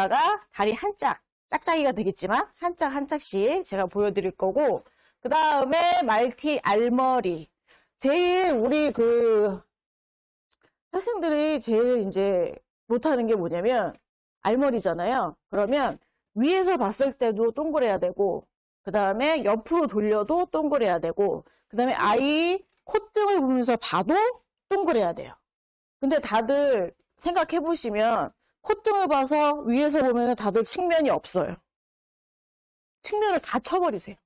여기다가 다리 한 짝, 짝짝이가 되겠지만 한 짝 한 짝씩 제가 보여드릴 거고, 그 다음에 말티 알머리. 제일 우리 학생들이 제일 이제 못하는 게 뭐냐면 알머리잖아요. 그러면 위에서 봤을 때도 동그래야 되고, 그 다음에 옆으로 돌려도 동그래야 되고, 그 다음에 아이 콧등을 보면서 봐도 동그래야 돼요. 근데 다들 생각해 보시면 콧등을 봐서 위에서 보면 다들 측면이 없어요. 측면을 다 쳐버리세요.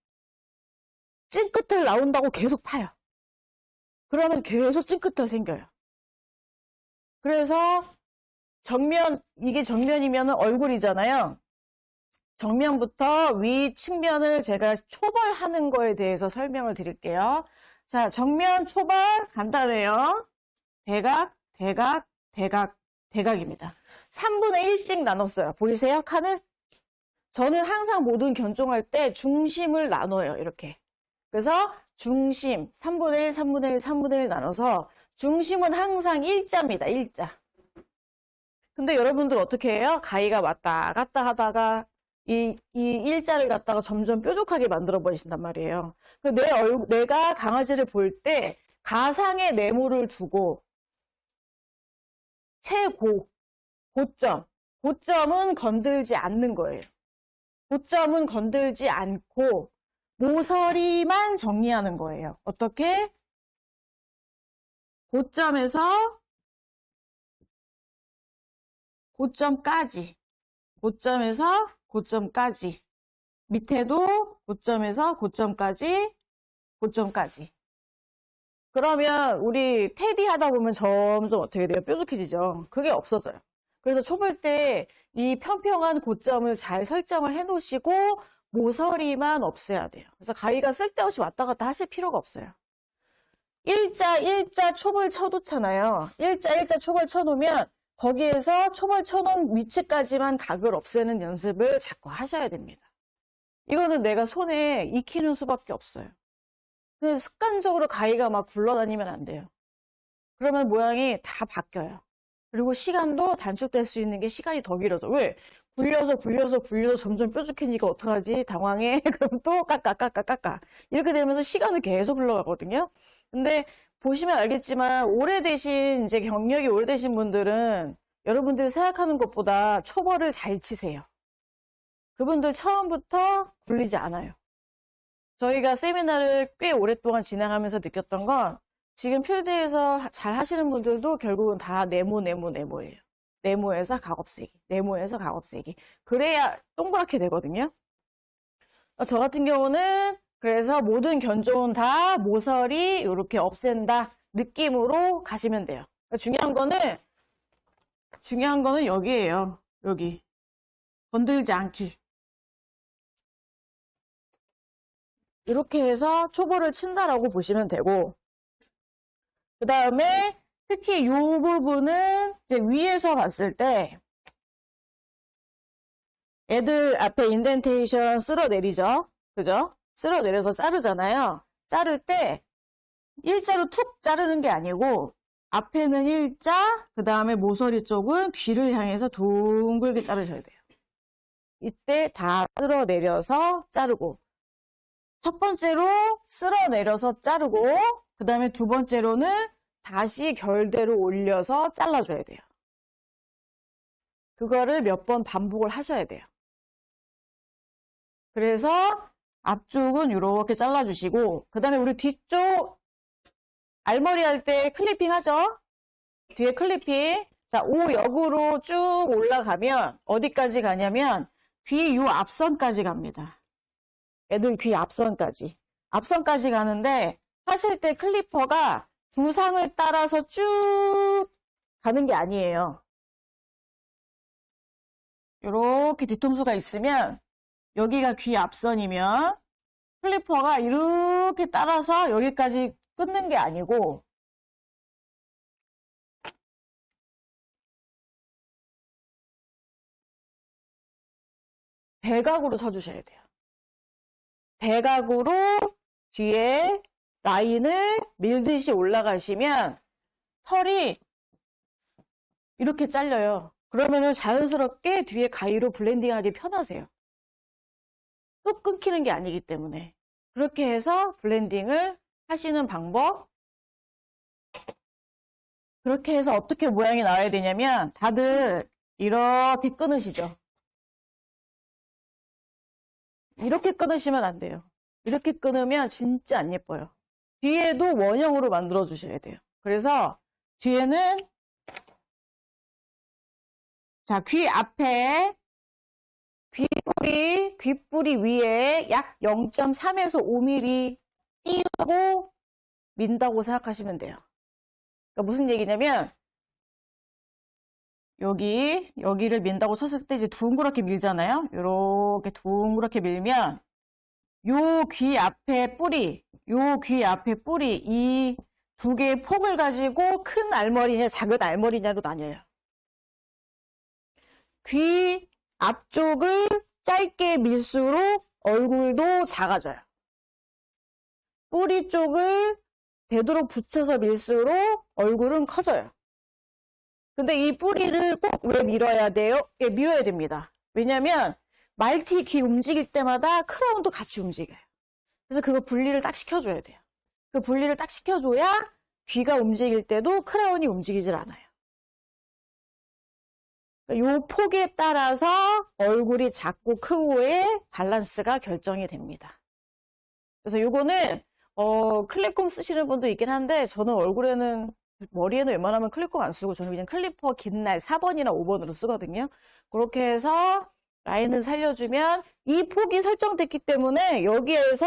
찐끝을 나온다고 계속 파요. 그러면 계속 찐끝이 생겨요. 그래서 이게 정면이면 얼굴이잖아요. 정면부터 위 측면을 제가 초벌하는 거에 대해서 설명을 드릴게요. 자, 정면 초벌 간단해요. 대각, 대각, 대각, 대각입니다. 3분의 1씩 나눴어요. 보이세요? 칸을? 저는 항상 모든 견종할 때 중심을 나눠요. 이렇게. 그래서 중심, 3분의 1, 3분의 1, 3분의 1 나눠서 중심은 항상 일자입니다. 일자. 근데 여러분들 어떻게 해요? 가위가 왔다 갔다 하다가 이 일자를 갖다가 점점 뾰족하게 만들어 버리신단 말이에요. 내가 강아지를 볼 때 가상의 네모를 두고 고점은 건들지 않는 거예요. 고점은 건들지 않고 모서리만 정리하는 거예요. 어떻게? 고점에서 고점까지, 고점에서 고점까지, 밑에도 고점에서 고점까지, 고점까지. 그러면 우리 테디 하다 보면 점점 어떻게 돼요? 뾰족해지죠. 그게 없어져요. 그래서 초볼 때 이 평평한 고점을 잘 설정을 해 놓으시고 모서리만 없애야 돼요. 그래서 가위가 쓸데없이 왔다 갔다 하실 필요가 없어요. 일자 초벌 쳐놓잖아요. 일자 초벌 쳐놓으면 거기에서 초벌 쳐놓은 위치까지만 각을 없애는 연습을 자꾸 하셔야 됩니다. 이거는 내가 손에 익히는 수밖에 없어요. 근데 습관적으로 가위가 막 굴러다니면 안 돼요. 그러면 모양이 다 바뀌어요. 그리고 시간도 단축될 수 있는 게 시간이 더 길어져. 왜? 굴려서 점점 뾰족해지니까 어떡하지? 당황해. 그럼 또 깎아. 이렇게 되면서 시간이 계속 흘러가거든요. 근데 보시면 알겠지만 이제 경력이 오래되신 분들은 여러분들이 생각하는 것보다 초벌을 잘 치세요. 그분들 처음부터 굴리지 않아요. 저희가 세미나를 꽤 오랫동안 진행하면서 느꼈던 건 지금 필드에서 잘 하시는 분들도 결국은 다 네모예요. 네모에서 각 없애기, 네모에서 각 없애기. 그래야 동그랗게 되거든요. 저 같은 경우는 그래서 모든 견종은 다 모서리 이렇게 없앤다 느낌으로 가시면 돼요. 중요한 거는 여기예요. 여기. 건들지 않기. 이렇게 해서 초벌을 친다라고 보시면 되고, 그 다음에 특히 이 부분은 이제 위에서 봤을 때 애들 앞에 인덴테이션 쓸어내리죠. 그죠? 쓸어내려서 자르잖아요. 자를 때 일자로 툭 자르는 게 아니고 앞에는 일자, 그 다음에 모서리 쪽은 귀를 향해서 둥글게 자르셔야 돼요. 이때 다 쓸어내려서 자르고, 첫 번째로 쓸어내려서 자르고, 그 다음에 두 번째로는 다시 결대로 올려서 잘라줘야 돼요. 그거를 몇 번 반복을 하셔야 돼요. 그래서 앞쪽은 이렇게 잘라주시고, 그 다음에 우리 뒤쪽 알머리 할 때 클리핑 하죠? 뒤에 클리핑. 자, O역으로 쭉 올라가면 어디까지 가냐면 귀 요 앞선까지 갑니다. 애들 귀 앞선까지. 앞선까지 가는데 하실 때 클리퍼가 두상을 따라서 쭉 가는 게 아니에요. 이렇게 뒤통수가 있으면 여기가 귀 앞선이면 클리퍼가 이렇게 따라서 여기까지 끊는 게 아니고 대각으로 서주셔야 돼요. 대각으로 뒤에 라인을 밀듯이 올라가시면 털이 이렇게 잘려요. 그러면은 자연스럽게 뒤에 가위로 블렌딩하기 편하세요. 뚝 끊기는 게 아니기 때문에. 그렇게 해서 블렌딩을 하시는 방법. 그렇게 해서 어떻게 모양이 나와야 되냐면 다들 이렇게 끊으시죠. 이렇게 끊으시면 안 돼요. 이렇게 끊으면 진짜 안 예뻐요. 뒤에도 원형으로 만들어 주셔야 돼요. 그래서 뒤에는 자, 귀 앞에 귓뿌리 위에 약 0.3에서 5mm 띄우고 민다고 생각하시면 돼요. 그러니까 무슨 얘기냐면 여기를 민다고 쳤을 때 이제 둥그렇게 밀잖아요. 이렇게 둥그렇게 밀면 요 귀 앞에 뿌리 이 두 개의 폭을 가지고 큰 알머리냐 작은 알머리냐로 나뉘어요. 귀 앞쪽을 짧게 밀수록 얼굴도 작아져요. 뿌리 쪽을 되도록 붙여서 밀수록 얼굴은 커져요. 근데 이 뿌리를 꼭 왜 밀어야 돼요? 예, 밀어야 됩니다. 왜냐면 말티 귀 움직일 때마다 크라운도 같이 움직여요. 그래서 그거 분리를 딱 시켜줘야 돼요. 그 분리를 딱 시켜줘야 귀가 움직일 때도 크라운이 움직이질 않아요. 요 폭에 따라서 얼굴이 작고 크고의 밸런스가 결정이 됩니다. 그래서 요거는 클립콤 쓰시는 분도 있긴 한데 저는 머리에는 웬만하면 클립콤 안 쓰고 저는 그냥 클리퍼 긴 날 4번이나 5번으로 쓰거든요. 그렇게 해서 라인을 살려주면 이 폭이 설정됐기 때문에 여기에서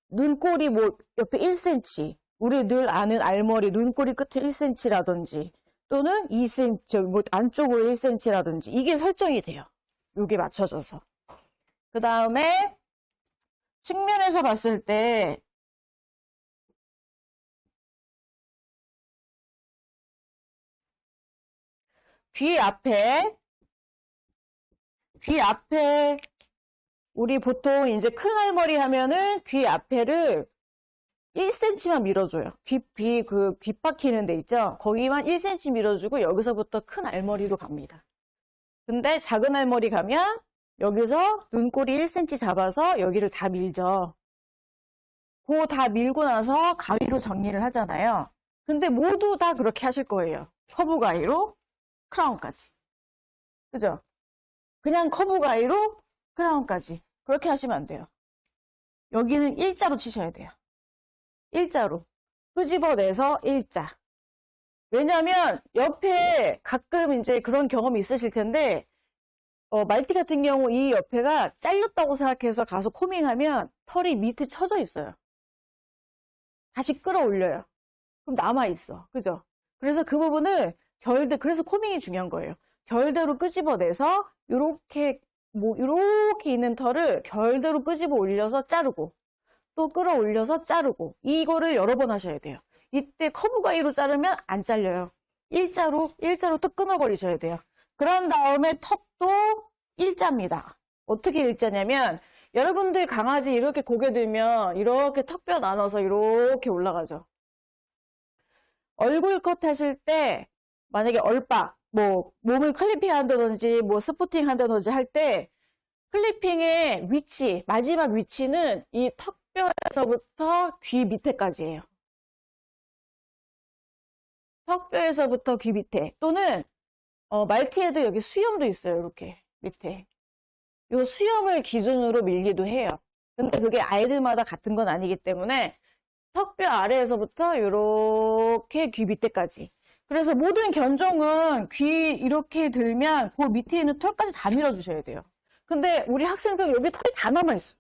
눈꼬리 뭐 옆에 1cm, 우리 늘 아는 알머리 눈꼬리 끝에 1cm라든지 또는 2cm, 뭐 안쪽으로 1cm라든지 이게 설정이 돼요. 여기 맞춰져서. 그 다음에 측면에서 봤을 때 귀 앞에 우리 보통 이제 큰 알머리 하면은 귀 앞에를 1cm만 밀어줘요. 귀 박히는 데 있죠? 거기만 1cm 밀어주고 여기서부터 큰 알머리로 갑니다. 근데 작은 알머리 가면 여기서 눈꼬리 1cm 잡아서 여기를 다 밀죠. 그거 다 밀고 나서 가위로 정리를 하잖아요. 근데 모두 다 그렇게 하실 거예요. 커브 가위로 크라운까지. 그죠? 그냥 커브 가위로 크라운까지. 그렇게 하시면 안 돼요. 여기는 일자로 치셔야 돼요. 일자로. 끄집어내서 일자. 왜냐면 옆에 가끔 이제 그런 경험이 있으실 텐데 말티 같은 경우 이 옆에가 잘렸다고 생각해서 가서 코밍하면 털이 밑에 쳐져 있어요. 다시 끌어올려요. 그럼 남아있어. 그죠? 그래서 그 부분을 그래서 코밍이 중요한 거예요. 결대로 끄집어내서 요렇게 있는 털을 결대로 끄집어 올려서 자르고 또 끌어올려서 자르고 이거를 여러 번 하셔야 돼요. 이때 커브 가위로 자르면 안 잘려요. 일자로 또 끊어버리셔야 돼요. 그런 다음에 턱도 일자입니다. 어떻게 일자냐면 여러분들 강아지 이렇게 고개 들면 이렇게 턱뼈 나눠서 이렇게 올라가죠. 얼굴 컷 하실 때 만약에 얼빡 몸을 클리핑 한다든지 스포팅 한다든지 할 때 클리핑의 위치, 마지막 위치는 이 턱뼈에서부터 귀 밑에까지예요. 턱뼈에서부터 귀 밑에 또는 말티에도 여기 수염도 있어요. 이렇게 밑에. 이 수염을 기준으로 밀기도 해요. 근데 그게 아이들마다 같은 건 아니기 때문에 턱뼈 아래에서부터 이렇게 귀 밑에까지. 그래서 모든 견종은 귀 이렇게 들면 그 밑에 있는 털까지 다 밀어주셔야 돼요. 근데 우리 학생들 여기 털이 다 남아있어.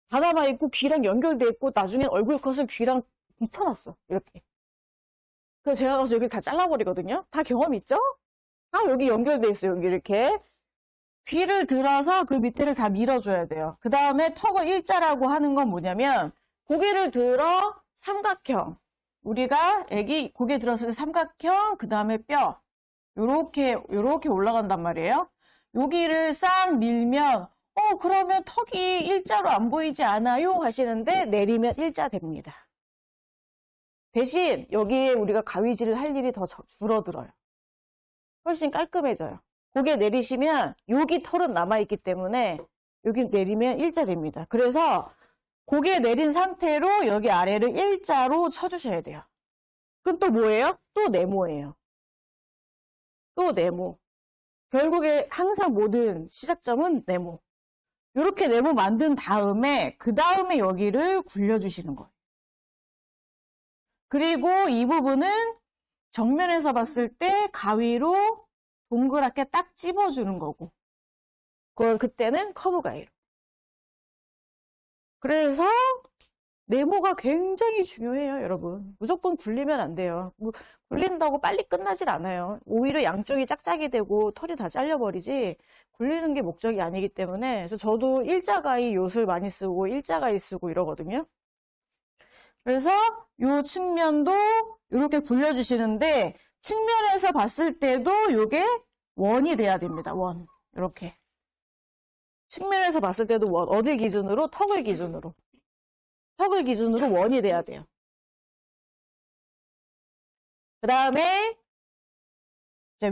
다 남아있고 귀랑 연결돼 있고 나중에 얼굴 컷을 귀랑 붙여놨어. 이렇게. 그래서 제가 가서 여기를 다 잘라버리거든요. 다 경험 있죠? 다 여기 연결돼 있어요. 여기 이렇게. 귀를 들어서 그 밑에를 다 밀어줘야 돼요. 그 다음에 턱을 일자라고 하는 건 뭐냐면 고개를 들어 삼각형. 우리가 애기 고개 들었을 때 삼각형, 그 다음에 뼈. 요렇게 올라간단 말이에요. 여기를 싹 밀면 그러면 턱이 일자로 안 보이지 않아요? 하시는데 내리면 일자 됩니다. 대신 여기에 우리가 가위질을 할 일이 더 줄어들어요. 훨씬 깔끔해져요. 고개 내리시면 여기 털은 남아있기 때문에 여기 내리면 일자됩니다. 그래서 고개 내린 상태로 여기 아래를 일자로 쳐주셔야 돼요. 그럼 또 뭐예요? 또 네모예요. 또 네모. 결국에 항상 모든 시작점은 네모. 이렇게 네모 만든 다음에 그 다음에 여기를 굴려주시는 거예요. 그리고 이 부분은 정면에서 봤을 때 가위로 동그랗게 딱 찝어주는 거고 그걸 그때는 커브 가위로. 그래서 네모가 굉장히 중요해요, 여러분. 무조건 굴리면 안 돼요. 뭐 굴린다고 빨리 끝나질 않아요. 오히려 양쪽이 짝짝이 되고 털이 다 잘려버리지 굴리는 게 목적이 아니기 때문에 그래서 저도 일자가위 요술 많이 쓰고 일자가위 쓰고 이러거든요. 그래서 요 측면도 이렇게 굴려주시는데 측면에서 봤을 때도 요게 원이 돼야 됩니다. 원. 이렇게. 측면에서 봤을 때도 원. 어딜 기준으로? 턱을 기준으로. 턱을 기준으로 원이 돼야 돼요. 그 다음에 이제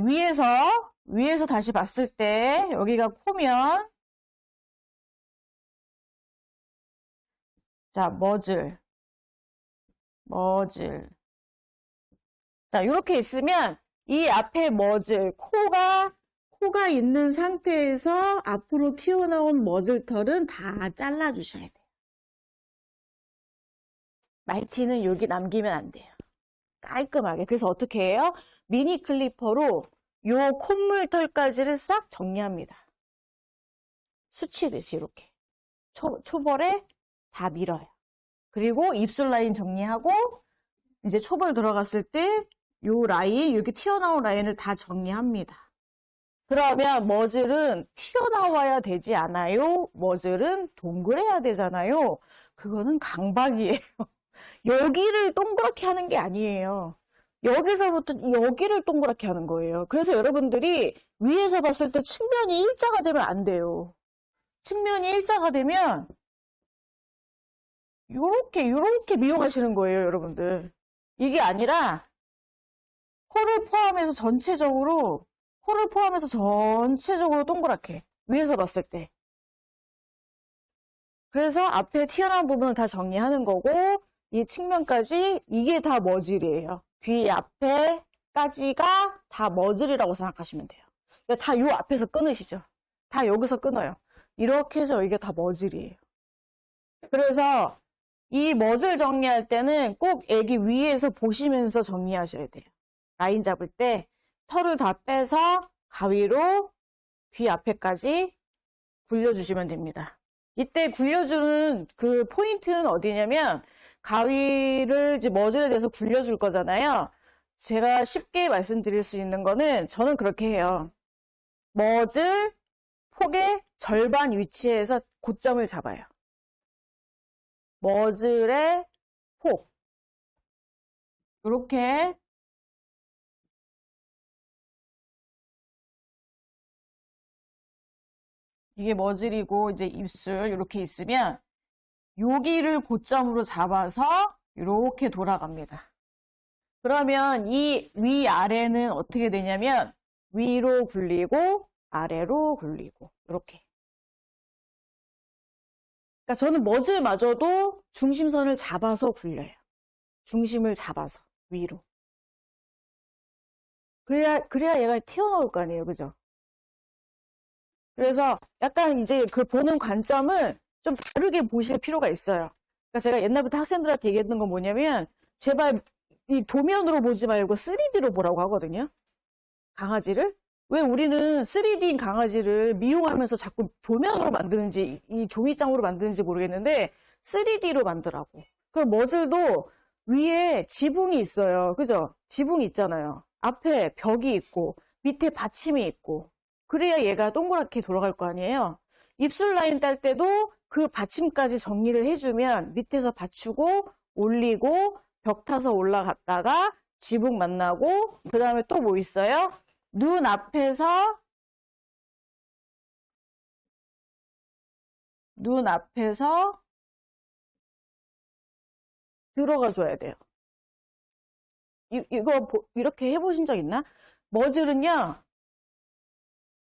위에서 다시 봤을 때 여기가 코면 자, 머즐. 자, 이렇게 있으면 이 앞에 머즐, 코가 있는 상태에서 앞으로 튀어나온 머즐털은 다 잘라주셔야 돼요. 말티는 여기 남기면 안 돼요. 깔끔하게. 그래서 어떻게 해요? 미니 클리퍼로 요 콧물털까지를 싹 정리합니다. 수치듯이 이렇게. 초벌에 다 밀어요. 그리고 입술 라인 정리하고 이제 초벌 들어갔을 때 요 라인, 이렇게 튀어나온 라인을 다 정리합니다. 그러면 머즐은 튀어나와야 되지 않아요? 머즐은 동그래야 되잖아요. 그거는 강박이에요. 여기를 동그랗게 하는 게 아니에요. 여기서부터 여기를 동그랗게 하는 거예요. 그래서 여러분들이 위에서 봤을 때 측면이 일자가 되면 안 돼요. 측면이 일자가 되면 요렇게 미용하시는 거예요, 여러분들. 이게 아니라 코를 포함해서 전체적으로 동그랗게 위에서 봤을 때. 그래서 앞에 튀어나온 부분을 다 정리하는 거고 이 측면까지 이게 다 머즐이에요. 귀 앞에까지가 다 머즐이라고 생각하시면 돼요. 다 요 앞에서 끊으시죠. 다 여기서 끊어요. 이렇게 해서 이게 다 머즐이에요. 그래서 이 머즐 정리할 때는 꼭 애기 위에서 보시면서 정리하셔야 돼요. 라인 잡을 때 털을 다 빼서 가위로 귀 앞에까지 굴려주시면 됩니다. 이때 굴려주는 그 포인트는 어디냐면 가위를 이제 머즐에 대해서 굴려줄 거잖아요. 제가 쉽게 말씀드릴 수 있는 거는 저는 그렇게 해요. 머즐 폭의 절반 위치에서 고점을 잡아요. 머즐의 폭. 이렇게 이게 머즐이고 이제 입술 이렇게 있으면 여기를 고점으로 잡아서 이렇게 돌아갑니다. 그러면 이 위아래는 어떻게 되냐면 위로 굴리고 아래로 굴리고 이렇게. 그러니까 저는 머즐마저도 중심선을 잡아서 굴려요. 중심을 잡아서 위로. 그래야 얘가 튀어나올 거 아니에요, 그죠? 그래서 약간 이제 그 보는 관점을 좀 다르게 보실 필요가 있어요. 그러니까 제가 옛날부터 학생들한테 얘기했던 건 뭐냐면 제발 이 도면으로 보지 말고 3D로 보라고 하거든요. 강아지를. 왜 우리는 3D인 강아지를 미용하면서 자꾸 도면으로 만드는지 이 종이장으로 만드는지 모르겠는데 3D로 만들라고. 그럼 머즐도 위에 지붕이 있어요. 그죠? 지붕이 있잖아요. 앞에 벽이 있고 밑에 받침이 있고 그래야 얘가 동그랗게 돌아갈 거 아니에요. 입술 라인 딸 때도 그 받침까지 정리를 해주면 밑에서 받치고 올리고 벽 타서 올라갔다가 지붕 만나고 그 다음에 또 뭐 있어요? 눈 앞에서 들어가 줘야 돼요. 이거 이렇게 해보신 적 있나? 머즐은요,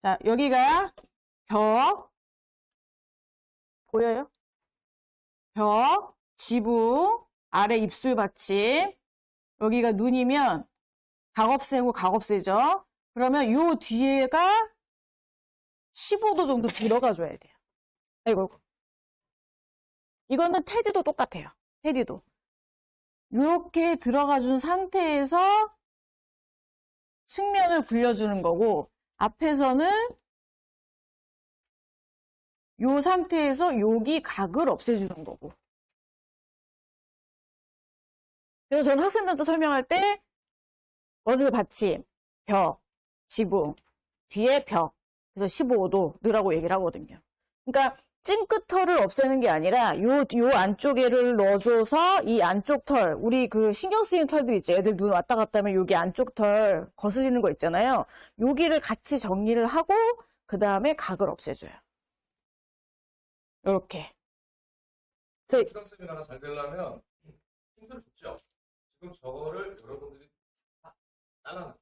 자, 여기가 벽, 보여요? 벽, 지붕, 아래 입술 받침, 여기가 눈이면 각업새고 각업새죠? 그러면 요 뒤에가 15도 정도 들어가줘야 돼요. 아이고. 이거는 테디도 똑같아요. 테디도. 이렇게 들어가준 상태에서 측면을 굴려주는 거고, 앞에서는 요 상태에서 여기 각을 없애주는 거고. 그래서 저는 학생들한테 설명할 때 머즐 받침, 벽, 지붕, 뒤에 벽, 그래서 15도 넣으라고 얘기를 하거든요. 그러니까 찐끝 털을 없애는 게 아니라 요 안쪽에를 넣어줘서 이 안쪽 털, 우리 그 신경 쓰이는 털들 있죠. 애들 눈 왔다 갔다 하면 여기 안쪽 털 거슬리는 거 있잖아요. 여기를 같이 정리를 하고 그 다음에 각을 없애줘요. 요렇게. 시각 세미나가 잘 되려면 힌트를 줬죠. 지금 저거를 여러분들이 다 잘라놔.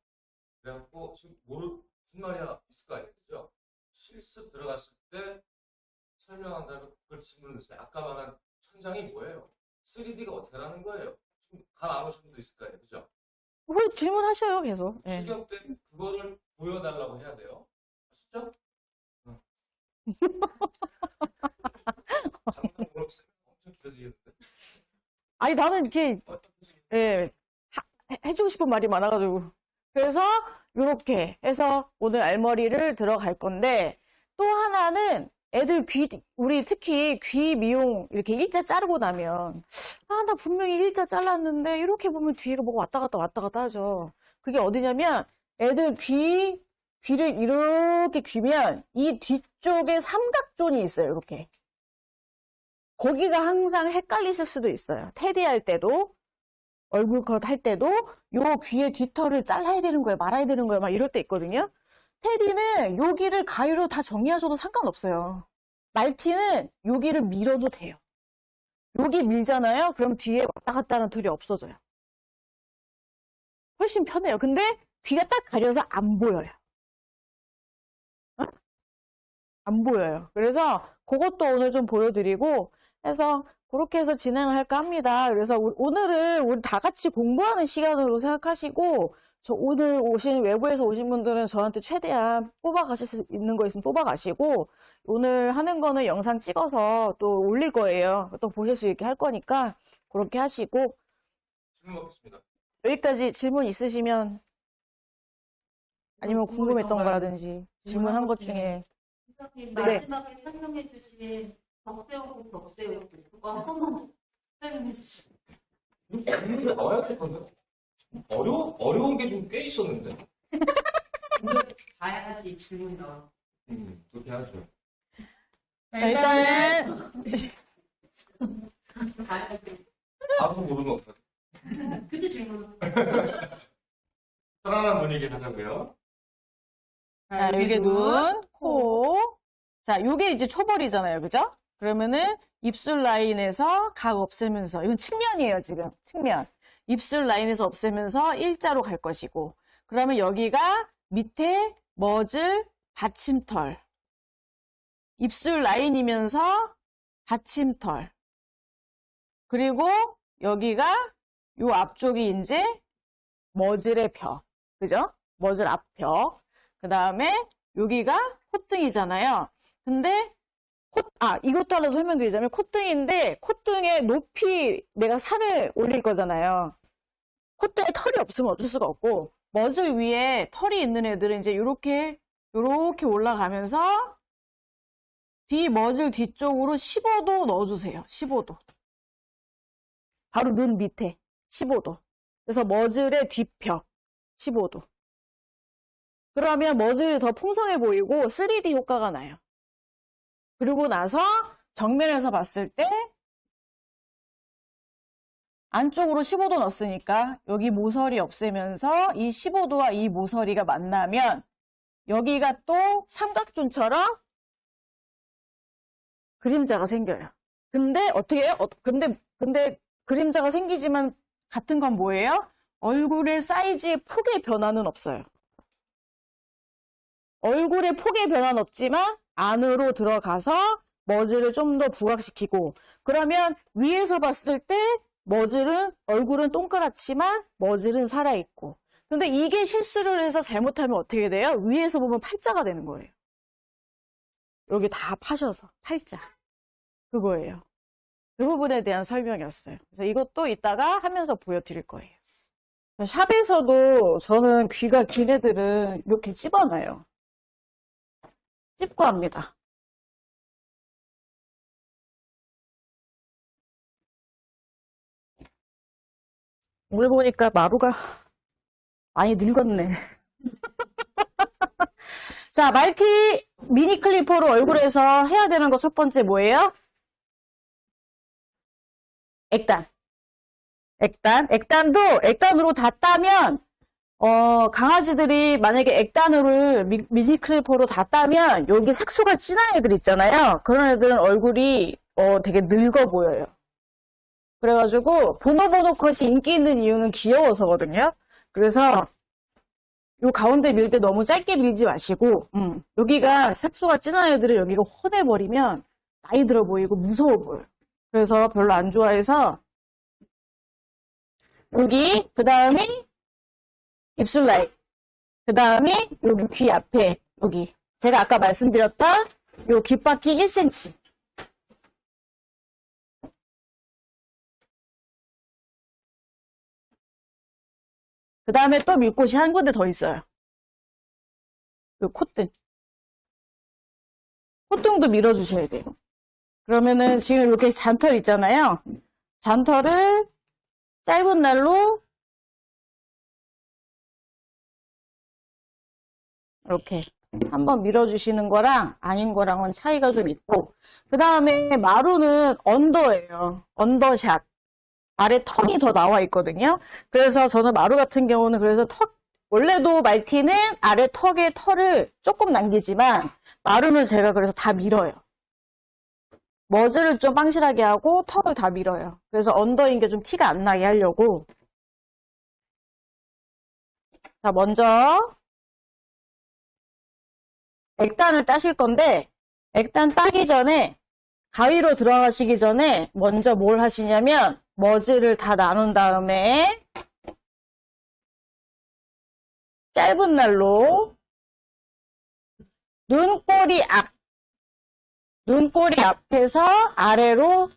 그래갖고 지금 무슨 말이야 있을 거 아니에요, 그죠? 실습 들어갔을 때 설명한다면 그걸 질문을 했어요. 아까 말한 천장이 뭐예요? 3D가 어떻게 하는 거예요? 지금 감 안 오신 분도 있을 거 아니에요, 그죠? 뭐 질문하셔요, 계속. 시경 때 그거를 보여달라고 해야 돼요. 아시죠? 응. 잠깐 물어보세요. 엄청 길어지겠는데. 아니, 나는 이렇게, 해주고 싶은 말이 많아가지고. 그래서, 요렇게 해서 오늘 알머리를 들어갈 건데, 또 하나는 애들 우리 특히 귀 미용 이렇게 일자 자르고 나면, 나 분명히 일자 잘랐는데, 이렇게 보면 뒤가 뭐가 왔다 갔다 하죠. 그게 어디냐면, 애들 귀를 이렇게 귀면, 이 뒤쪽에 삼각존이 있어요, 이렇게. 거기가 항상 헷갈리실 수도 있어요. 테디 할 때도, 얼굴컷 할 때도, 요 귀의 뒤털을 잘라야 되는 거예요, 말아야 되는 거예요, 막 이럴 때 있거든요. 테디는 여기를 가위로 다 정리하셔도 상관없어요. 말티는 여기를 밀어도 돼요. 여기 밀잖아요? 그럼 뒤에 왔다 갔다 하는 털이 없어져요. 훨씬 편해요. 근데 귀가 딱 가려서 안 보여요. 어? 안 보여요. 그래서 그것도 오늘 좀 보여드리고 해서 그렇게 해서 진행을 할까 합니다. 그래서 오늘은 우리 다 같이 공부하는 시간으로 생각하시고 저 오늘 외부에서 오신 분들은 저한테 최대한 뽑아가실 수 있는 거 있으면 뽑아가시고 오늘 하는 거는 영상 찍어서 또 올릴 거예요. 또 보실 수 있게 할 거니까 그렇게 하시고 질문 받겠습니다. 여기까지 질문 있으시면 아니면 궁금했던 거라든지 질문한 것 중에 마지막에 설명해 주신 벽세우고 벽세우고 그거 한 번만 설명해 주시죠. 질문이 나와야 될 건데. 어려운 게 좀 꽤 있었는데. 근데 봐야지 질문이 나와. 그렇게 하죠. 일단은 봐야지. 아무도 모르면 어떡하지? 근데 질문. 편안한 분위기 하자고요. 자, 여기 눈, 코. 자, 요게 이제 초벌이잖아요. 그죠? 그러면은 입술 라인에서 각 없애면서 이건 측면이에요, 지금. 측면. 입술 라인에서 없애면서 일자로 갈 것이고. 그러면 여기가 밑에 머즐 받침털. 입술 라인이면서 받침털. 그리고 여기가 요 앞쪽이 이제 머즐의 벽. 그죠? 머즐 앞벽. 그 다음에 여기가 콧등이잖아요. 근데 이것도 하나 설명드리자면 콧등인데 콧등에 높이 내가 살을 올릴 거잖아요. 콧등에 털이 없으면 어쩔 수가 없고 머즐 위에 털이 있는 애들은 이제 요렇게 올라가면서 뒤 머즐 뒤쪽으로 15도 넣어주세요. 15도. 바로 눈 밑에 15도. 그래서 머즐의 뒷벽 15도. 그러면 머즐이 더 풍성해 보이고 3D 효과가 나요. 그리고 나서 정면에서 봤을 때 안쪽으로 15도 넣었으니까 여기 모서리 없애면서 이 15도와 이 모서리가 만나면 여기가 또 삼각존처럼 그림자가 생겨요. 근데 어떻게 해요? 근데 그림자가 생기지만 같은 건 뭐예요? 얼굴의 사이즈의 폭의 변화는 없어요. 얼굴의 폭의 변화는 없지만 안으로 들어가서 머즈를 좀 더 부각시키고, 그러면 위에서 봤을 때 얼굴은 동그랗지만 머즈는 살아있고. 근데 이게 실수를 해서 잘못하면 어떻게 돼요? 위에서 보면 팔자가 되는 거예요. 여기 다 파셔서 팔자. 그거예요. 그 부분에 대한 설명이었어요. 그래서 이것도 이따가 하면서 보여드릴 거예요. 샵에서도 저는 귀가 긴 애들은 이렇게 찝어놔요. 찝고 합니다. 오늘 보니까 마루가 많이 늙었네. 자, 말티 미니 클리퍼로 얼굴에서 해야 되는 거 첫 번째 뭐예요? 액단. 액단으로 다 따면, 강아지들이 만약에 액단으로 미니 클리퍼로 다 따면, 여기 색소가 진한 애들 있잖아요. 그런 애들은 얼굴이, 되게 늙어 보여요. 그래가지고, 보노보노 컷이 인기 있는 이유는 귀여워서거든요. 그래서, 요 가운데 밀 때 너무 짧게 밀지 마시고, 여기가 색소가 진한 애들은 여기가 훤해버리면, 나이 들어 보이고 무서워 보여요. 그래서 별로 안 좋아해서, 여기, 그 다음에 입술 라인, 그 다음에 여기 귀 앞에, 여기. 제가 아까 말씀드렸던 요 귓바퀴 1cm. 그 다음에 또 밀 곳이 한 군데 더 있어요. 요 콧등. 콧등도 밀어주셔야 돼요. 그러면은 지금 이렇게 잔털 있잖아요. 잔털을 짧은 날로 이렇게 한번 밀어주시는 거랑 아닌 거랑은 차이가 좀 있고, 그 다음에 마루는 언더예요. 언더샷. 아래 턱이 더 나와 있거든요. 그래서 저는 마루 같은 경우는 그래서 원래도 말티는 아래 턱에 털을 조금 남기지만 마루는 제가 그래서 다 밀어요. 머즈를 좀 빵실하게 하고 턱을 다 밀어요. 그래서 언더인 게 좀 티가 안 나게 하려고. 자, 먼저 액단을 따실 건데, 액단 따기 전에, 가위로 들어가시기 전에 먼저 뭘 하시냐면 머즈를 다 나눈 다음에 짧은 날로 눈꼬리 앞에서 아래로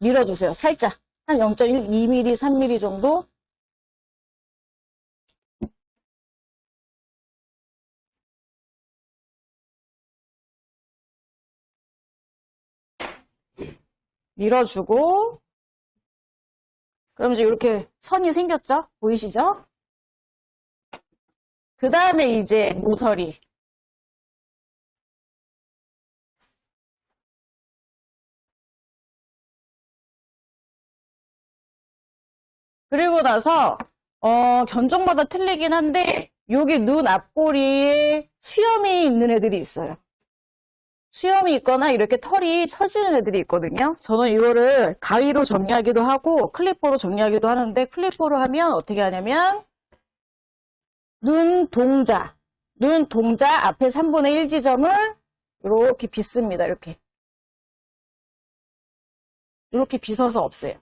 밀어주세요. 살짝. 한 0.2mm, 3mm 정도. 밀어주고, 그럼 이제 이렇게 선이 생겼죠? 보이시죠? 그 다음에 이제 모서리. 그리고 나서 견종마다 틀리긴 한데 여기 눈 앞꼬리에 수염이 있는 애들이 있어요. 수염이 있거나 이렇게 털이 처지는 애들이 있거든요. 저는 이거를 가위로 정리하기도 하고 클리퍼로 정리하기도 하는데, 클리퍼로 하면 어떻게 하냐면 눈 동자 앞에 3분의 1 지점을 이렇게 빗습니다. 이렇게 빗어서 없애요.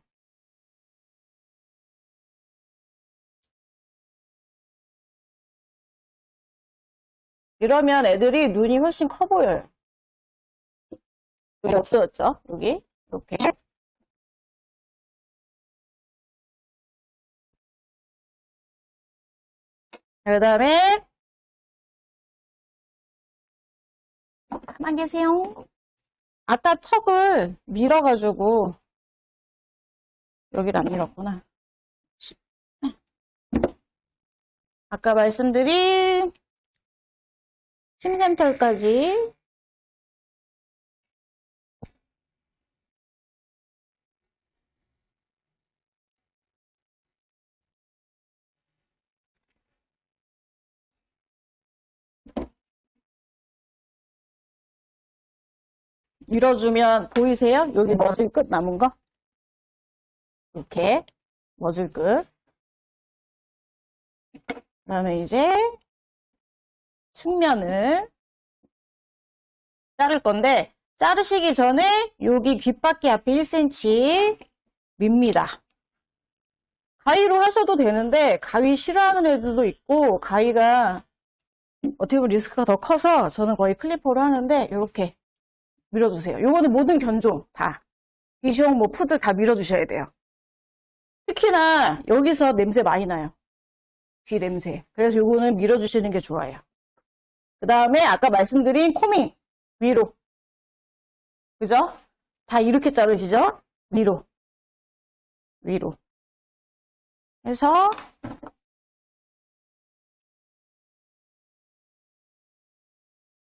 이러면 애들이 눈이 훨씬 커 보여요. 여기 없어졌죠? 여기 이렇게. 그 다음에 가만 계세요. 아까 턱을 밀어가지고 여기를 안 밀었구나. 아까 말씀드린 심샘털까지 밀어주면 보이세요? 여기 머질 끝 남은 거? 이렇게 머질 끝. 그다음에 이제 측면을 자를 건데, 자르시기 전에 여기 귓바퀴 앞에 1cm 밉니다. 가위로 하셔도 되는데 가위 싫어하는 애들도 있고 가위가 어떻게 보면 리스크가 더 커서 저는 거의 클리퍼로 하는데 이렇게 밀어주세요. 요거는 모든 견종 다 비숑 뭐 푸들 다 밀어주셔야 돼요. 특히나 여기서 냄새 많이 나요. 귀 냄새. 그래서 요거는 밀어주시는 게 좋아요. 그 다음에 아까 말씀드린 코밍 위로, 그죠? 다 이렇게 자르시죠? 위로 해서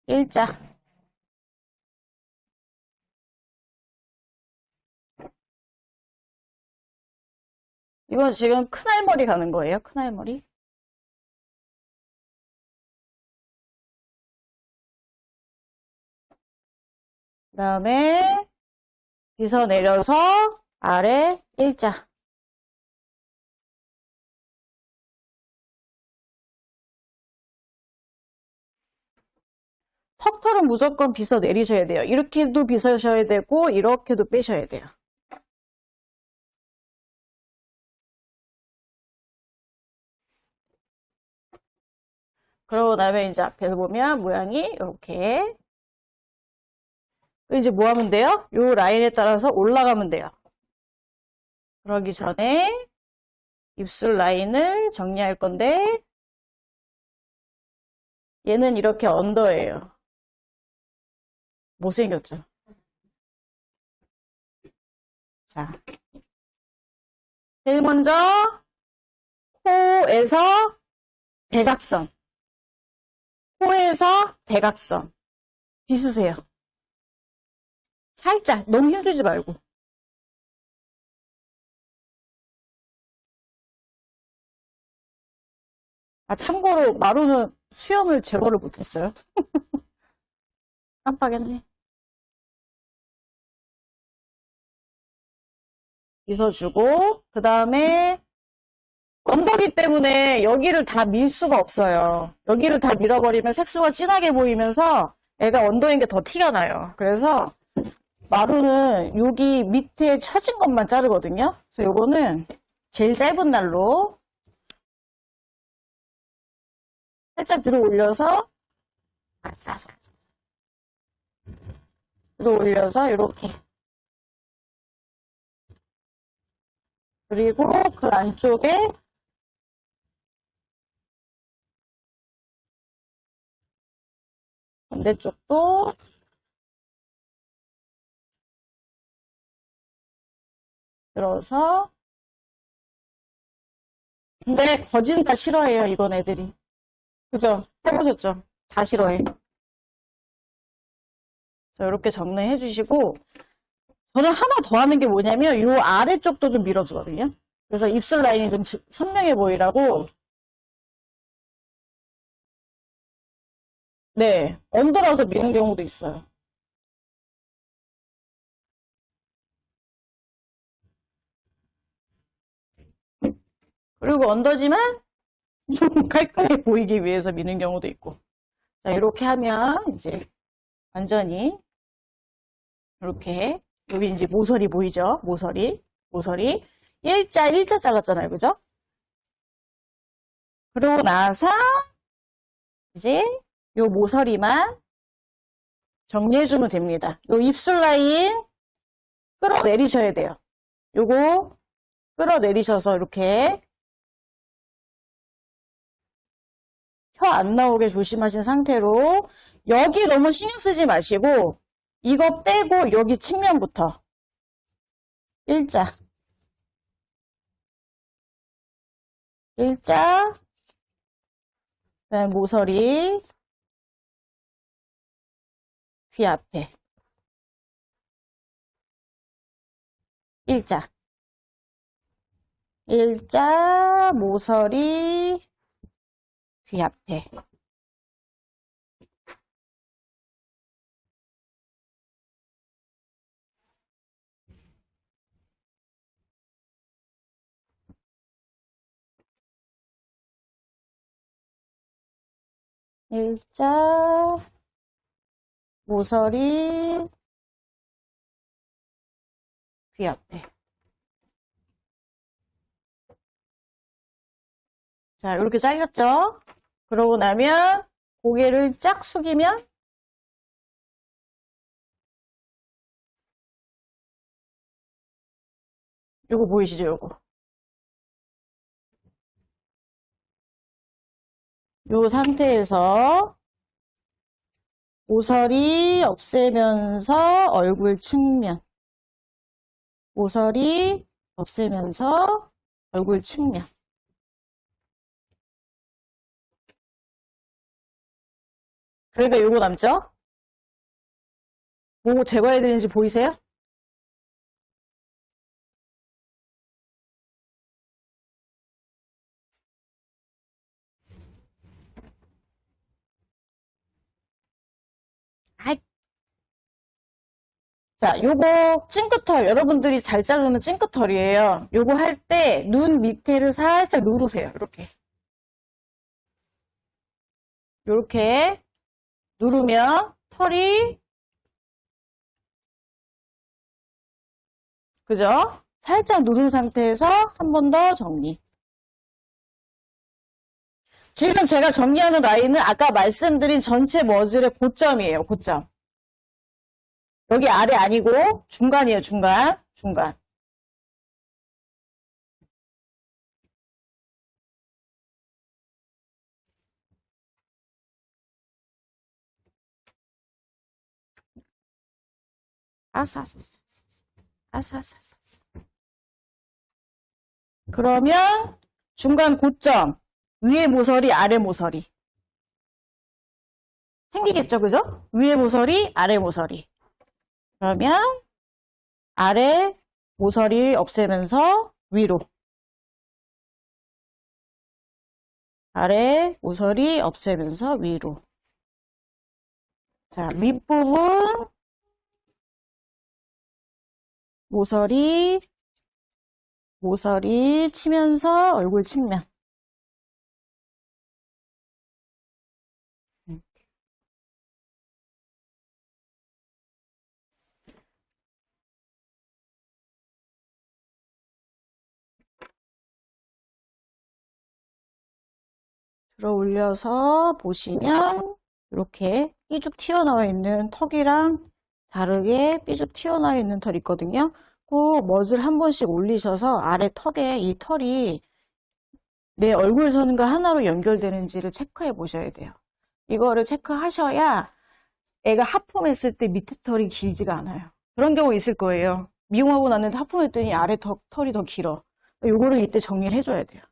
일자. 이건 지금 큰알머리 가는 거예요. 큰알머리. 그 다음에 빗어 내려서 아래 일자. 턱털은 무조건 빗어 내리셔야 돼요. 이렇게도 빗으셔야 되고 이렇게도 빼셔야 돼요. 그러고 나면 이제 앞에서 보면 모양이 이렇게. 이제 뭐 하면 돼요? 요 라인에 따라서 올라가면 돼요. 그러기 전에 입술 라인을 정리할 건데 얘는 이렇게 언더예요. 못생겼죠? 자, 제일 먼저 코에서 대각선, 코에서 대각선 빗으세요. 살짝, 너무 힘주지 말고. 아, 참고로 마루는 수염을 제거를 못했어요. 깜빡했네. 빗어주고 그 다음에 언더기 때문에 여기를 다 밀 수가 없어요. 여기를 다 밀어버리면 색소가 진하게 보이면서 애가 언더인 게 더 티가 나요. 그래서 마루는 여기 밑에 처진 것만 자르거든요. 그래서 요거는 제일 짧은 날로 살짝 들어 올려서 들어 올려서 이렇게, 그리고 그 안쪽에 반대쪽도 들어서. 근데 거진 다 싫어해요, 이건 애들이. 그죠? 해보셨죠? 다 싫어해. 자, 이렇게 정리해 주시고, 저는 하나 더 하는 게 뭐냐면, 이 아래쪽도 좀 밀어주거든요. 그래서 입술 라인이 좀 선명해 보이라고, 네, 얹어서 미는 경우도 있어요. 그리고 얹어지만 좀 깔끔해 보이기 위해서 미는 경우도 있고. 자, 이렇게 하면 이제 완전히 이렇게, 여기 이제 모서리 보이죠? 모서리. 일자 작았잖아요. 그죠? 그러고 나서 이제 요 모서리만 정리해주면 됩니다. 요 입술 라인 끌어내리셔야 돼요. 요거 끌어내리셔서 이렇게 혀 안 나오게 조심하신 상태로, 여기 너무 신경 쓰지 마시고 이거 빼고 여기 측면부터 일자, 그다음에 모서리, 귀 앞에 일자, 모서리, 귀 앞에. 일자, 모서리, 귀 앞에. 자, 이렇게 잘렸죠? 그러고 나면 고개를 쫙 숙이면 요거 보이시죠? 요거. 요 상태에서 모서리 없애면서 얼굴 측면. 모서리 없애면서 얼굴 측면. 그러니까 요거 남죠? 뭐 제거해드리는지 보이세요? 아이. 자, 요거 찡긋털, 여러분들이 잘 자르는 찡긋털이에요. 요거 할 때 눈 밑에를 살짝 누르세요. 이렇게. 요렇게 누르면 털이, 그죠? 살짝 누른 상태에서 한 번 더 정리. 지금 제가 정리하는 라인은 아까 말씀드린 전체 머즐의 고점이에요. 고점. 여기 아래 아니고 중간이에요. 중간. 중간. 아싸. 그러면 중간 고점. 위에 모서리, 아래 모서리. 생기겠죠? 그죠? 위에 모서리, 아래 모서리. 그러면 아래 모서리 없애면서 위로. 아래 모서리 없애면서 위로. 자, 밑부분 모서리 치면서 얼굴 측면. 들어 올려서 보시면 이렇게 삐죽 튀어나와 있는 턱이랑 다르게 삐죽 튀어나와 있는 털이 있거든요. 꼭 머즐 한 번씩 올리셔서 아래 턱에 이 털이 내 얼굴 선과 하나로 연결되는지를 체크해 보셔야 돼요. 이거를 체크하셔야 애가 하품했을 때 밑에 털이 길지가 않아요. 그런 경우 있을 거예요. 미용하고 났는데 하품했더니 아래 털이 더 길어. 요거를 이때 정리를 해줘야 돼요.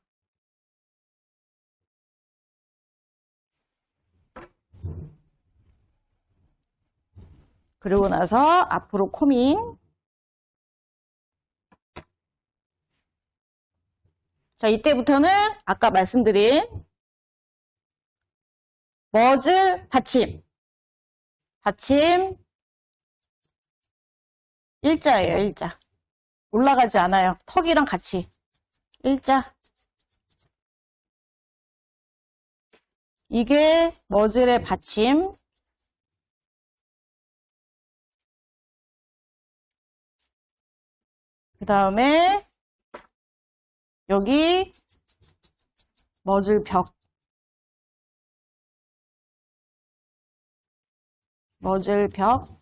그리고 나서 앞으로 코밍. 자, 이때부터는 아까 말씀드린 머즐 받침. 받침 일자예요, 일자. 올라가지 않아요. 턱이랑 같이. 일자. 이게 머즐의 받침. 그 다음에 여기 머즐 벽. 머즐 벽.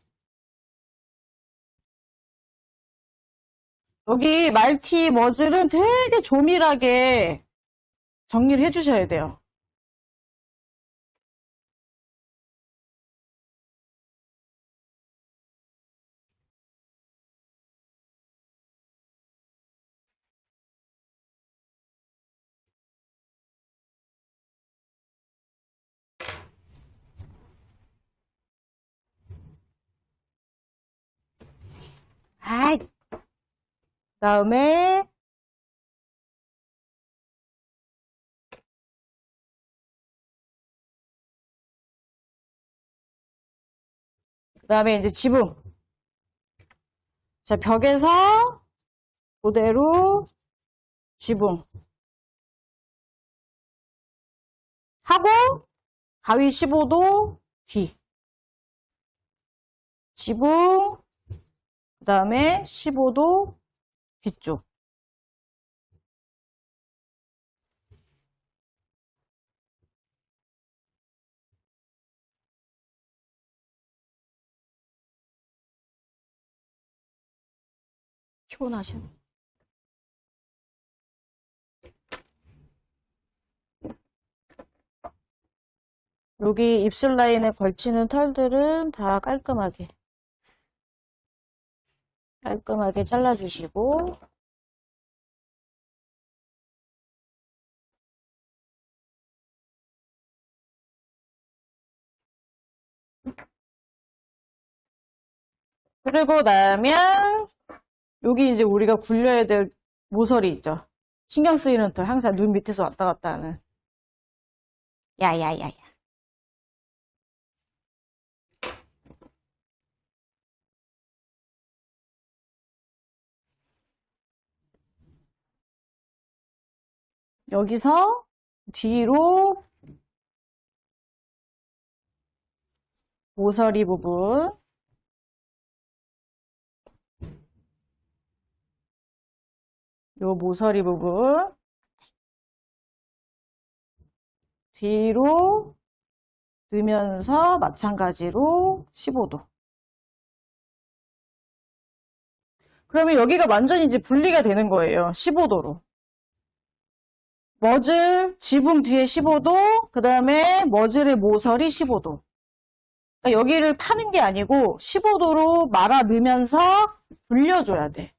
여기 말티 머즐은 되게 조밀하게 정리를 해주셔야 돼요. 아이. 그다음에 이제 지붕. 자, 벽에서 그대로 지붕 하고 가위 15도 뒤. 지붕, 그 다음에 15도 뒤쪽. 피곤하셔. 여기 입술 라인에 걸치는 털들은 다 깔끔하게 잘라주시고, 그리고 나면 여기 이제 우리가 굴려야 될 모서리 있죠. 신경 쓰이는 털, 항상 눈 밑에서 왔다 갔다 하는. 야야야야. 여기서 뒤로 모서리 부분, 요 모서리 부분 뒤로 넣으면서 마찬가지로 15도. 그러면 여기가 완전히 이제 분리가 되는 거예요. 15도로. 머즐, 지붕 뒤에 15도, 그 다음에 머즐의 모서리 15도. 그러니까 여기를 파는 게 아니고 15도로 말아 넣으면서 불려줘야 돼.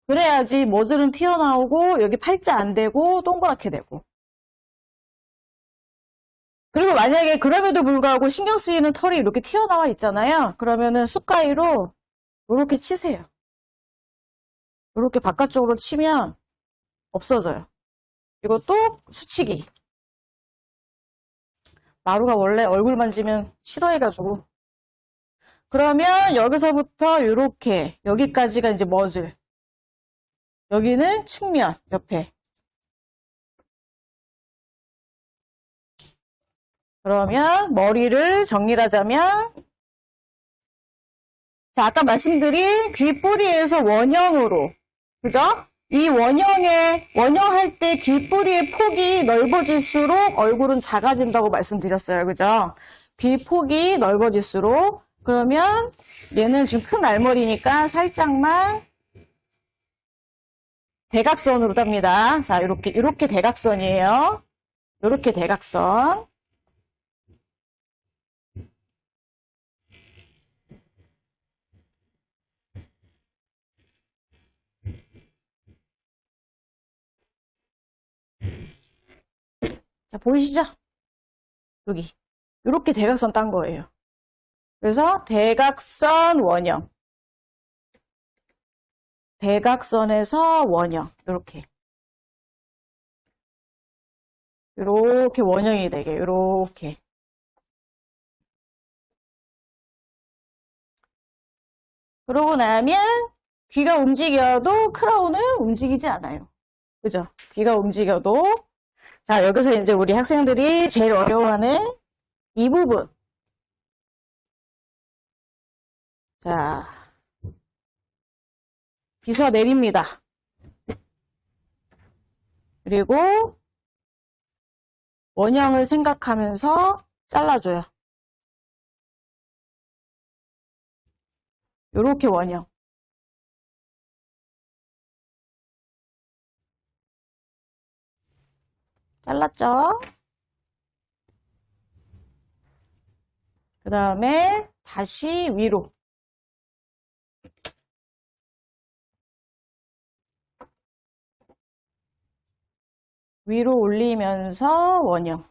그래야지 머즐은 튀어나오고 여기 팔자 안 되고 동그랗게 되고. 그리고 만약에 그럼에도 불구하고 신경 쓰이는 털이 이렇게 튀어나와 있잖아요. 그러면은 숟가위로 이렇게 치세요. 이렇게 바깥쪽으로 치면 없어져요. 이것도 수치기. 마루가 원래 얼굴 만지면 싫어해가지고. 그러면 여기서부터 이렇게 여기까지가 이제 머즐. 여기는 측면 옆에. 그러면 머리를 정리를 하자면, 자, 아까 말씀드린 귀 뿌리에서 원형으로, 그죠? 이 원형할 때 귀 뿌리의 폭이 넓어질수록 얼굴은 작아진다고 말씀드렸어요. 그죠? 귀 폭이 넓어질수록. 그러면 얘는 지금 큰 알머리니까 살짝만 대각선으로 땁니다. 자, 이렇게 대각선이에요. 이렇게 대각선. 자, 보이시죠? 여기. 이렇게 대각선 딴 거예요. 그래서 대각선 원형. 대각선에서 원형. 이렇게. 이렇게 원형이 되게, 이렇게. 그러고 나면 귀가 움직여도 크라운은 움직이지 않아요. 그죠? 귀가 움직여도. 자, 여기서 이제 우리 학생들이 제일 어려워하는 이 부분. 자, 빗어 내립니다. 그리고 원형을 생각하면서 잘라줘요. 요렇게 원형. 잘랐죠? 그 다음에 다시 위로. 위로 올리면서 원형.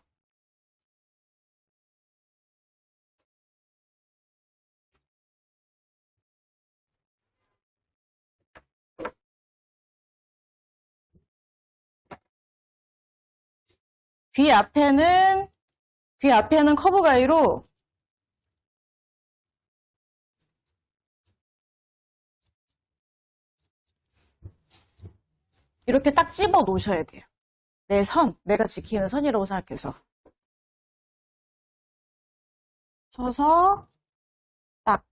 귀 앞에는 커브 가위로 이렇게 딱 집어 놓으셔야 돼요. 내 선, 내가 지키는 선이라고 생각해서. 쳐서 딱.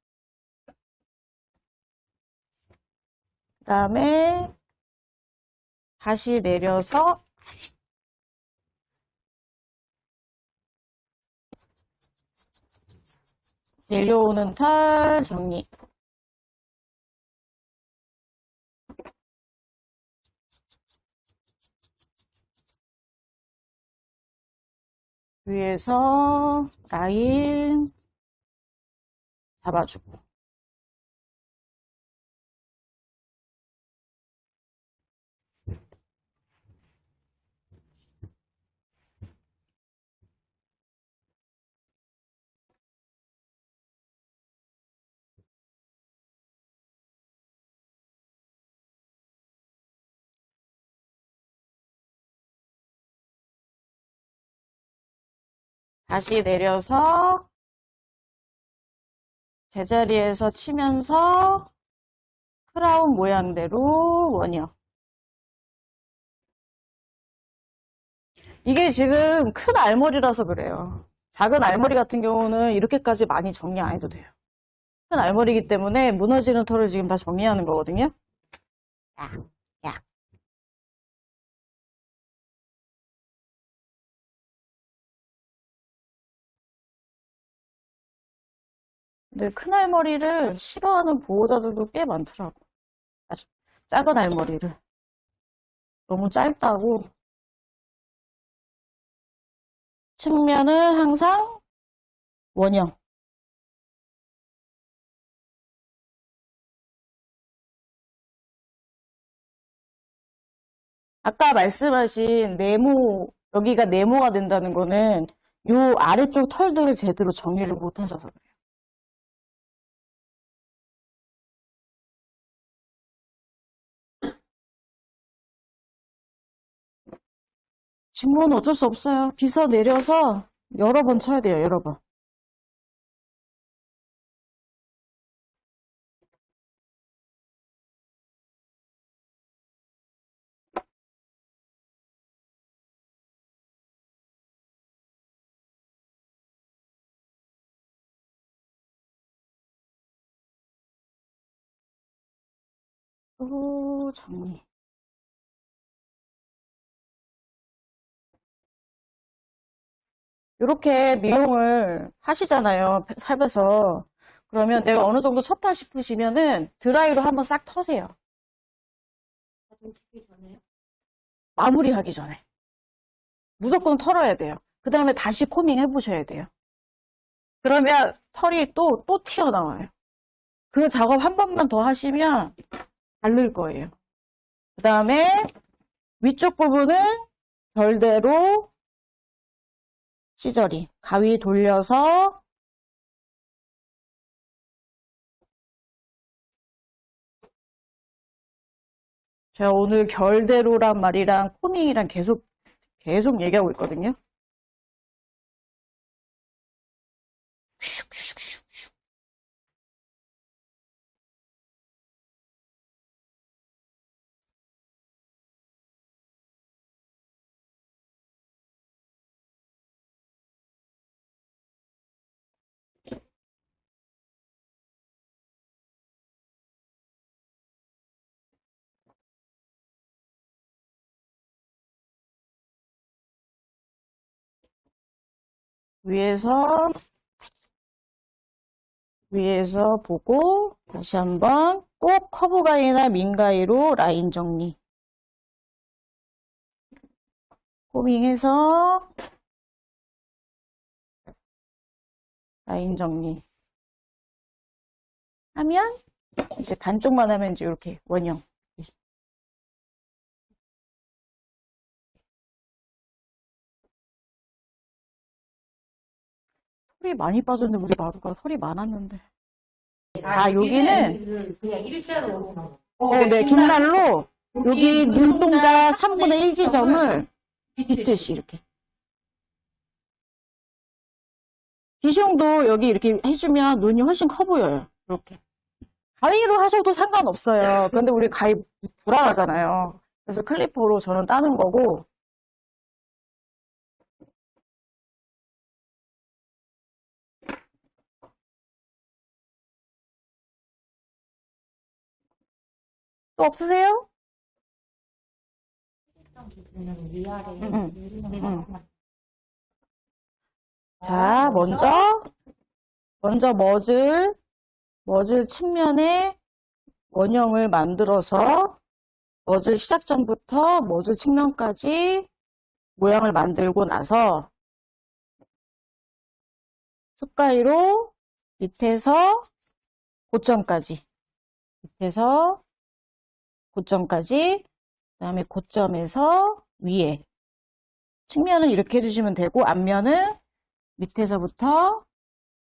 그 다음에 다시 내려서 내려오는 털 정리. 위에서 라인 잡아주고. 다시 내려서 제자리에서 치면서 크라운 모양대로 원형. 이게 지금 큰 알머리라서 그래요. 작은 알머리 같은 경우는 이렇게까지 많이 정리 안 해도 돼요. 큰 알머리이기 때문에 무너지는 털을 지금 다 정리하는 거거든요. 야. 근데 큰 알머리를 싫어하는 보호자들도 꽤 많더라고. 아주 작은 알머리를. 너무 짧다고. 측면은 항상 원형. 아까 말씀하신 네모, 여기가 네모가 된다는 거는 요 아래쪽 털들을 제대로 정리를 못 하셔서 그래요. 직모는 어쩔 수 없어요. 빗어 내려서 여러 번 쳐야 돼요, 여러 번. 또 정리. 이렇게 미용을 하시잖아요, 삽에서. 그러면 내가 어느 정도 쳤다 싶으시면은 드라이로 한번 싹 터세요. 좀 죽기 전에요. 마무리하기 전에. 무조건 털어야 돼요. 그 다음에 다시 코밍 해보셔야 돼요. 그러면 털이 또 튀어나와요. 그 작업 한 번만 더 하시면 다를 거예요. 그 다음에 위쪽 부분은 별대로 시저리, 가위 돌려서 제가 오늘 결대로란 말이랑 코밍이랑 계속 얘기하고 있거든요. 슉슉슉슉. 위에서 보고 다시 한번 꼭 커브 가위나 민 가위로 라인 정리. 코밍해서 라인 정리 하면 이제 반쪽만 하면 이제 이렇게 원형. 털이 많이 빠졌는데 우리 마루가 털이 많았는데. 여기는 그냥 일자로 네, 김날로 여기 눈동자 3분의 1 지점을 빗듯이 이렇게. 비숑도 여기 이렇게 해주면 눈이 훨씬 커 보여요. 이렇게. 가위로 하셔도 상관없어요. 그런데 우리 가위 불안하잖아요. 그래서 클리퍼로 저는 따는 거고. 또 없으세요? 기준은 위아래 응. 기준은 자, 먼저 머즐 측면에 원형을 만들어서 머즐 시작점부터 머즐 측면까지 모양을 만들고 나서 숫가위로 밑에서 고점까지 그다음에 고점에서 위에 측면은 이렇게 해주시면 되고 앞면은 밑에서부터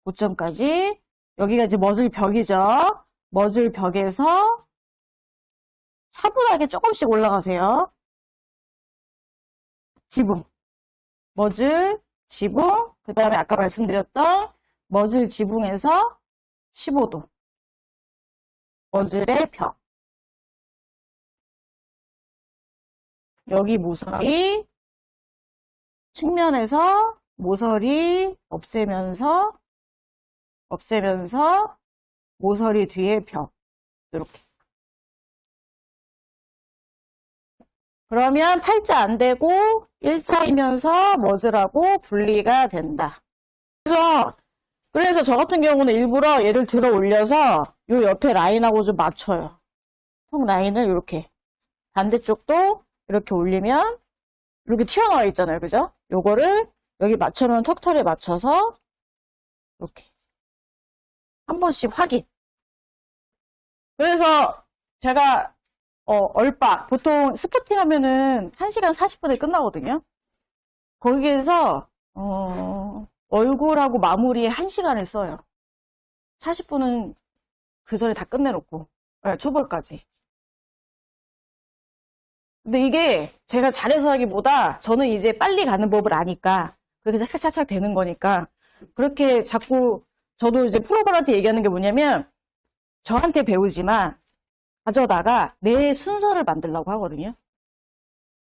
고점까지 여기가 이제 머즐 벽이죠. 머즐 벽에서 차분하게 조금씩 올라가세요. 지붕, 머즐, 지붕, 그 다음에 아까 말씀드렸던 머즐 지붕에서 15도, 머즐의 벽. 여기 모서리, 측면에서 모서리 없애면서 모서리 뒤에 벽. 이렇게. 그러면 팔자 안 되고 일자이면서 머즐하고 분리가 된다. 그래서 저 같은 경우는 일부러 얘를 들어 올려서 요 옆에 라인하고 좀 맞춰요. 통 라인을 이렇게 반대쪽도 이렇게 올리면 이렇게 튀어나와 있잖아요. 그죠? 요거를 여기 맞춰놓은 턱털에 맞춰서 이렇게 한 번씩 확인. 그래서 제가 얼빠 보통 스포팅 하면은 1시간 40분에 끝나거든요. 거기에서 얼굴하고 마무리에 1시간을 써요. 40분은 그 전에 다 끝내놓고 초벌까지. 근데 이게 제가 잘해서라기보다 저는 이제 빨리 가는 법을 아니까 그렇게 착착착 되는 거니까 그렇게 자꾸 저도 이제 프로들한테 얘기하는 게 뭐냐면 저한테 배우지만 가져다가 내 순서를 만들려고 하거든요.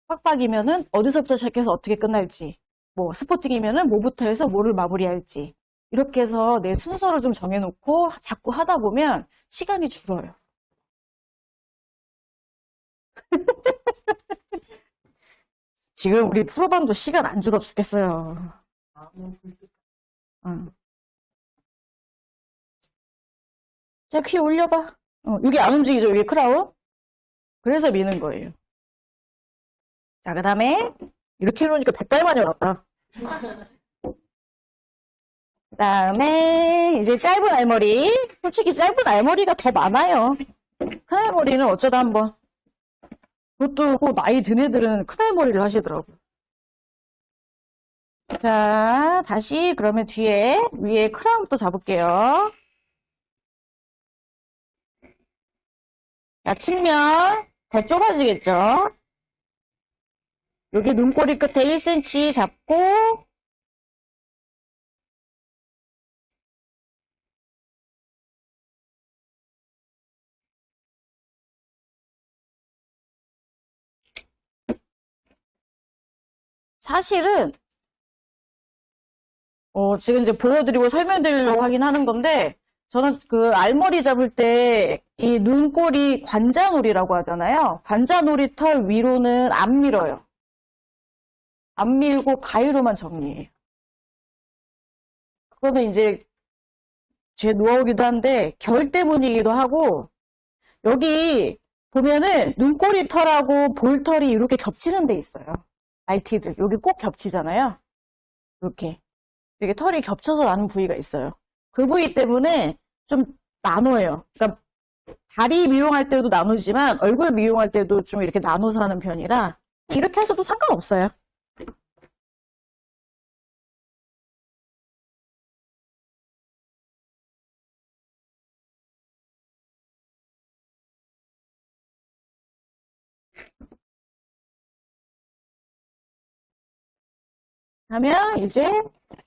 빡빡이면은 어디서부터 시작해서 어떻게 끝날지, 뭐 스포팅이면은 뭐부터 해서 뭐를 마무리할지 이렇게 해서 내 순서를 좀 정해놓고 자꾸 하다 보면 시간이 줄어요. 지금 우리 프로방도 시간 안 줄어 죽겠어요. 응. 자, 귀 올려봐. 여기 안 움직이죠? 여기 크라운? 그래서 미는 거예요. 자, 그 다음에 이렇게 해놓으니까 백발만이 왔다. 그 다음에 이제 짧은 알머리. 솔직히 짧은 알머리가 더 많아요. 큰 알머리는 어쩌다 한번. 그것도 꼭 나이 든 애들은 큰 알머리를 하시더라고요. 자, 다시 그러면 위에 크라운부터 잡을게요. 자, 측면 더 좁아지겠죠? 여기 눈꼬리 끝에 1cm 잡고 사실은 지금 이제 보여드리고 설명드리려고 하긴 하는 건데 저는 그 알머리 잡을 때 이 눈꼬리 관자놀이라고 하잖아요. 관자놀이 털 위로는 안 밀어요. 안 밀고 가위로만 정리해요. 그거는 이제 제 노하우기도 한데 결 때문이기도 하고 여기 보면은 눈꼬리 털하고 볼털이 이렇게 겹치는 데 있어요. IT들 여기 꼭 겹치잖아요. 이렇게 털이 겹쳐서 나는 부위가 있어요. 그 부위 때문에 좀 나눠요. 그러니까 다리 미용할 때도 나누지만 얼굴 미용할 때도 좀 이렇게 나눠서 하는 편이라 이렇게 해서도 상관없어요. 하면 이제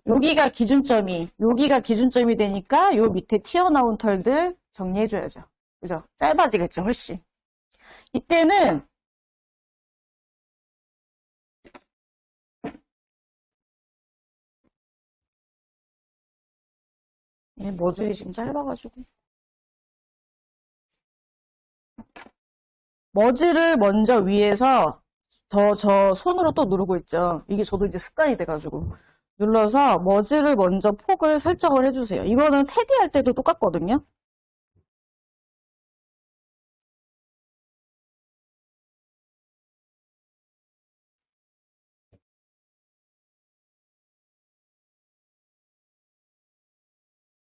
여기가 기준점이 되니까 요 밑에 튀어나온 털들 정리해줘야죠. 그죠? 짧아지겠죠, 훨씬. 이때는 머리이 지금 짧아가지고 머지를 먼저 위에서 저 손으로 또 누르고 있죠. 이게 저도 이제 습관이 돼가지고 눌러서 머지를 먼저 폭을 설정을 해주세요. 이거는 테디 할 때도 똑같거든요.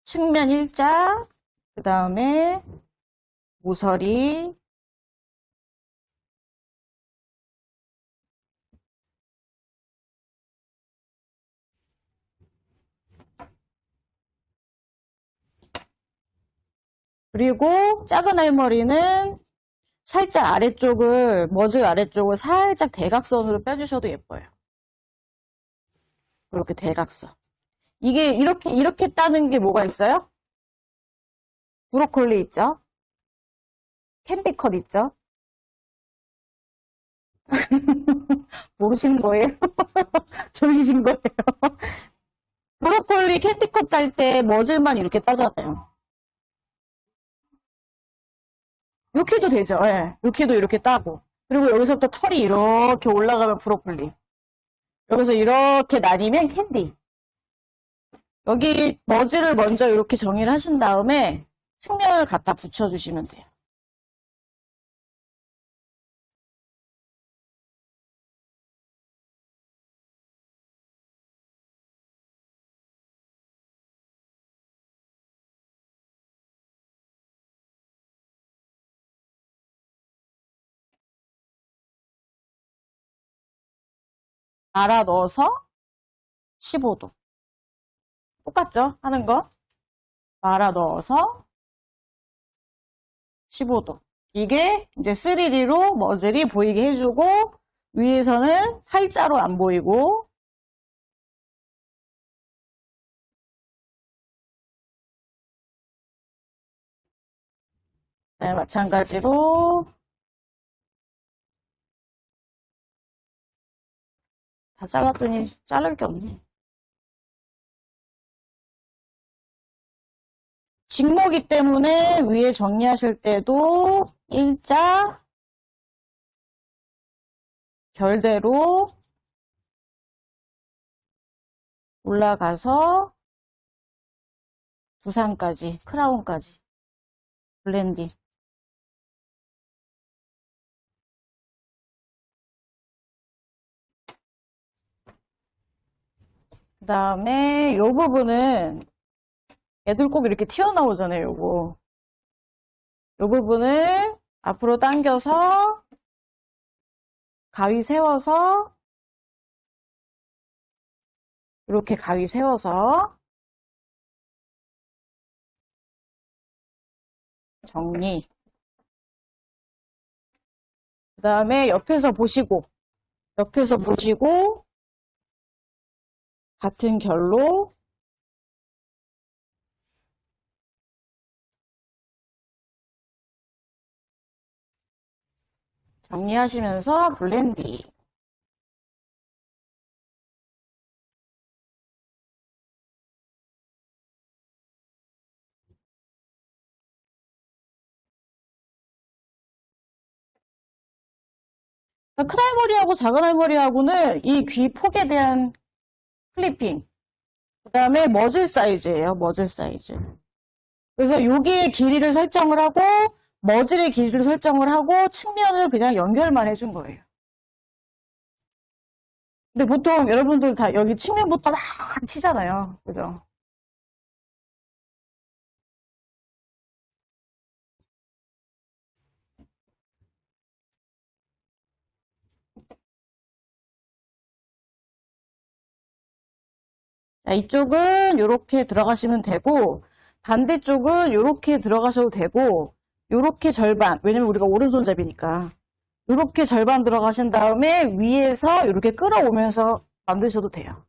측면 일자, 그 다음에 모서리, 그리고 작은 할머리는 살짝 아래쪽을, 머지 아래쪽을 살짝 대각선으로 빼주셔도 예뻐요. 이렇게 대각선. 이게 이렇게 따는 게 뭐가 있어요? 브로콜리 있죠? 캔디컷 있죠? 모르시는 거예요? 졸리신 거예요? 브로콜리 캔디컷 딸 때 머질만 이렇게 따잖아요. 이렇게도 되죠. 예. 이렇게도 이렇게 따고. 그리고 여기서부터 털이 이렇게 올라가면 브로콜리. 여기서 이렇게 나뉘면 캔디. 여기 머지를 먼저 이렇게 정리를 하신 다음에 측면을 갖다 붙여주시면 돼요. 알아 넣어서 15도. 똑같죠? 하는 거. 말아 넣어서 15도. 이게 이제 3D로 머즐이 보이게 해주고 위에서는 팔자로 안 보이고 네, 마찬가지로 다 잘랐더니 자를 게 없네. 직모기 때문에 위에 정리하실 때도 일자, 결대로 올라가서 두상까지, 크라운까지 블렌딩. 그 다음에 요 부분은 애들 꼭 이렇게 튀어나오잖아요, 요거. 요 부분을 앞으로 당겨서 가위 세워서 이렇게 가위 세워서 정리. 그 다음에 옆에서 보시고 같은 결로 정리하시면서 블렌딩. 큰 할머리하고 작은 할머리하고는 이 귀 폭에 대한 클리핑. 그 다음에 머즐 사이즈예요. 머즐 사이즈. 그래서 여기에 길이를 설정을 하고 머즐의 길이를 설정을 하고 측면을 그냥 연결만 해준 거예요. 근데 보통 여러분들 다 여기 측면부터 막 치잖아요. 그죠? 자, 이쪽은 이렇게 들어가시면 되고 반대쪽은 이렇게 들어가셔도 되고 이렇게 절반, 왜냐면 우리가 오른손잡이니까 이렇게 절반 들어가신 다음에 위에서 이렇게 끌어오면서 만드셔도 돼요.